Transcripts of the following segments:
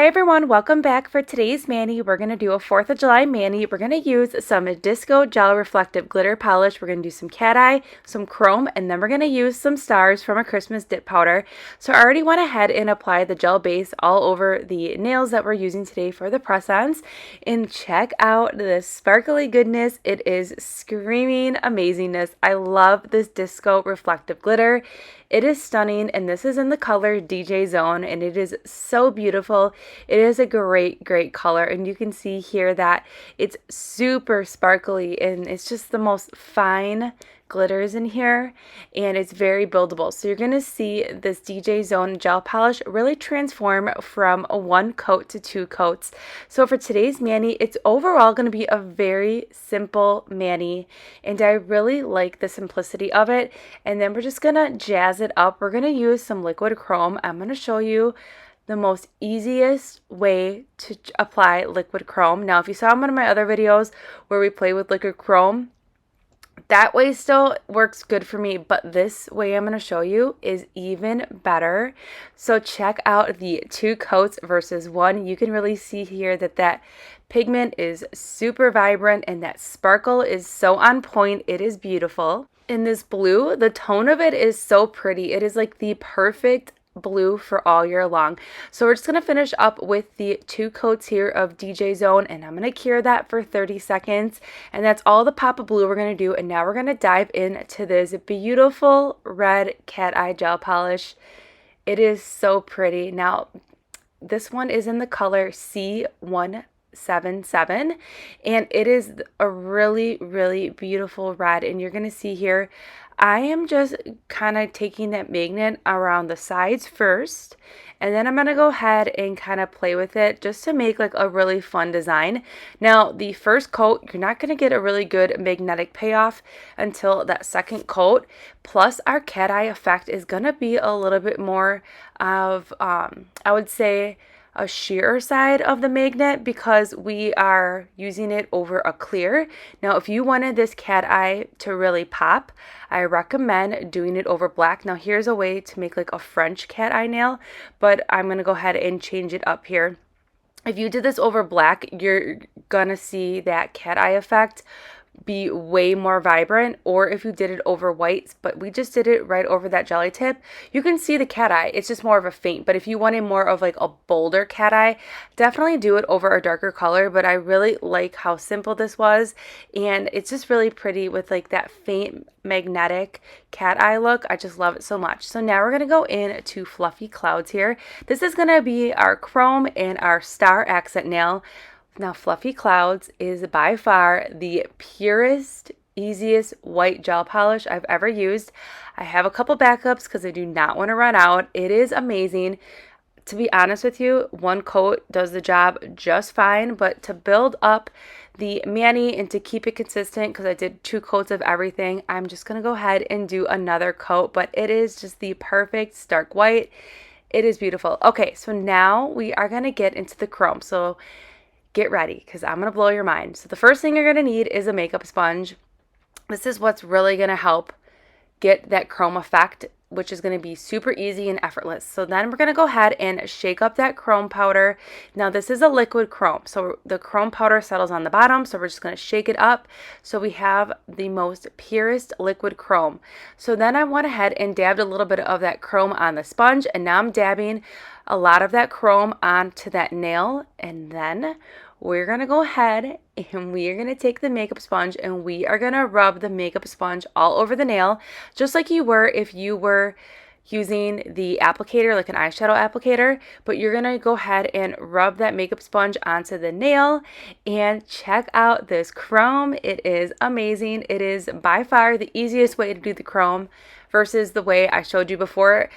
Hi everyone, welcome back. For today's mani, we're going to do a 4th of July mani. We're going to use some disco gel reflective glitter polish. We're going to do some cat eye, some chrome, and then we're going to use some stars from a Christmas dip powder. So I already went ahead and applied the gel base all over the nails that we're using today for the press-ons. And check out this sparkly goodness. It is screaming amazingness. I love this disco reflective glitter. It is stunning, and this is in the color DJ Zone, and it is so beautiful. It is a great color, and you can see here that it's super sparkly, and it's just the most fine glitters in here, and it's very buildable. So you're going to see this DJ Zone gel polish really transform from a 1 coat to 2 coats. So for today's mani, it's overall going to be a very simple mani, and I really like the simplicity of it. And then we're just going to jazz it up. We're going to use some liquid chrome. I'm going to show you the most easiest way to apply liquid chrome. Now, if you saw one of my other videos where we play with liquid chrome, that way still works good for me, but this way I'm going to show you is even better. So check out the 2 coats versus 1. You can really see here that that pigment is super vibrant and that sparkle is so on point. It is beautiful. In this blue, the tone of it is so pretty. It is like the perfect blue for all year long. So we're just going to finish up with the 2 coats here of DJ Zone, and I'm going to cure that for 30 seconds, and that's all the pop of blue we're going to do. And now we're going to dive into this beautiful red cat eye gel polish. It is so pretty. Now this one is in the color C177, and it is a really beautiful red. And you're going to see here I am just kind of taking that magnet around the sides first, and then I'm going to go ahead and kind of play with it just to make like a really fun design. Now, the first coat, you're not going to get a really good magnetic payoff until that second coat. Plus, our cat eye effect is going to be a little bit more of, I would say, a sheer side of the magnet because we are using it over a clear. Now, if you wanted this cat eye to really pop, I recommend doing it over black. Now, here's a way to make like a French cat eye nail, but I'm going to go ahead and change it up here. If you did this over black, you're going to see that cat eye effect be way more vibrant, or if you did it over whites, but we just did it right over that jelly tip, you can see the cat eye. It's just more of a faint, but if you wanted more of like a bolder cat eye, definitely do it over a darker color. But I really like how simple this was, and it's just really pretty with like that faint magnetic cat eye look. I just love it so much. So now we're going to go into Fluffy Clouds here. This is going to be our chrome and our star accent nail. Now, Fluffy Clouds is by far the purest, easiest white gel polish I've ever used. I have a couple backups because I do not want to run out. It is amazing. To be honest with you, 1 coat does the job just fine, but to build up the mani and to keep it consistent, because I did 2 coats of everything, I'm just going to go ahead and do another coat, but it is just the perfect stark white. It is beautiful. Okay, so now we are going to get into the chrome. So get ready because I'm going to blow your mind. So the first thing you're going to need is a makeup sponge. This is what's really going to help get that chrome effect, which is going to be super easy and effortless. So then we're going to go ahead and shake up that chrome powder. Now this is a liquid chrome, so the chrome powder settles on the bottom, so we're just going to shake it up so we have the most purest liquid chrome. So then I went ahead and dabbed a little bit of that chrome on the sponge, and now I'm dabbing a lot of that chrome onto that nail, and then we're going to go ahead and we are going to take the makeup sponge and we are going to rub the makeup sponge all over the nail, just like you were if you were using the applicator, like an eyeshadow applicator. But you're going to go ahead and rub that makeup sponge onto the nail, and check out this chrome. It is amazing. It is by far the easiest way to do the chrome versus the way I showed you before.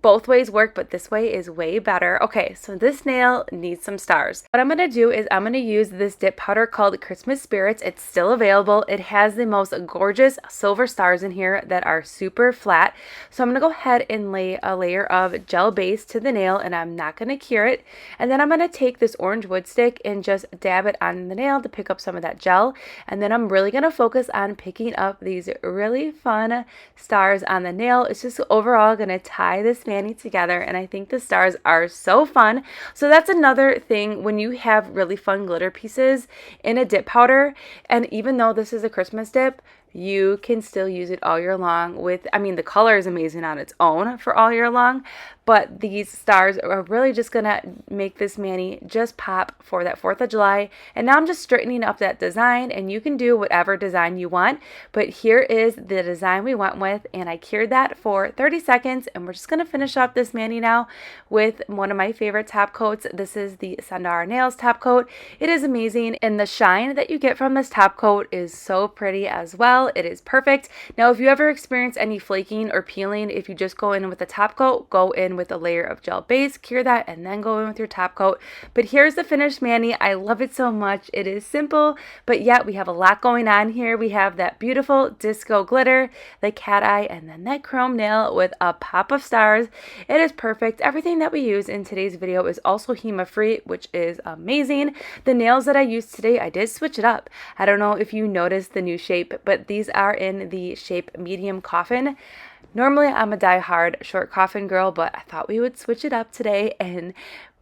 Both ways work, but this way is way better. Okay, so this nail needs some stars. What I'm going to do is I'm going to use this dip powder called Christmas Spirits. It's still available. It has the most gorgeous silver stars in here that are super flat. So I'm going to go ahead and lay a layer of gel base to the nail, and I'm not going to cure it. And then I'm going to take this orange wood stick and just dab it on the nail to pick up some of that gel. And then I'm really going to focus on picking up these really fun stars on the nail. It's just overall going to tie this this mani together, and I think the stars are so fun. So that's another thing when you have really fun glitter pieces in a dip powder, and even though this is a Christmas dip, you can still use it all year long with, I mean, the color is amazing on its own for all year long, but these stars are really just gonna make this mani just pop for that 4th of July. And now I'm just straightening up that design, and you can do whatever design you want, but here is the design we went with, and I cured that for 30 seconds, and we're just gonna finish up this mani now with one of my favorite top coats. This is the Sundara Nails top coat. It is amazing, and the shine that you get from this top coat is so pretty as well. It is perfect. Now, if you ever experience any flaking or peeling, if you just go in with the top coat, go in with a layer of gel base, cure that, and then go in with your top coat. But here's the finished mani. I love it so much. It is simple, but yet we have a lot going on here. We have that beautiful disco glitter, the cat eye, and then that chrome nail with a pop of stars. It is perfect. Everything that we use in today's video is also HEMA free, which is amazing. The nails that I used today, I did switch it up. I don't know if you noticed the new shape, but these are in the shape medium coffin. Normally, I'm a die-hard short coffin girl, but I thought we would switch it up today. And,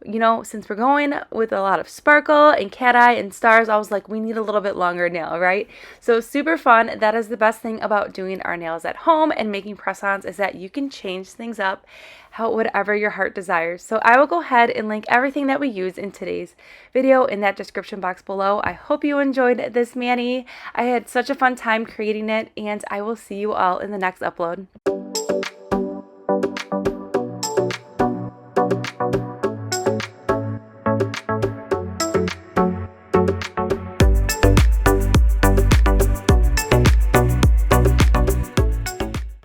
you know, since we're going with a lot of sparkle and cat eye and stars, I was like, we need a little bit longer nail, right? So super fun. That is the best thing about doing our nails at home and making press-ons, is that you can change things up whatever your heart desires. So I will go ahead and link everything that we use in today's video in that description box below. I hope you enjoyed this mani. I had such a fun time creating it, and I will see you all in the next upload.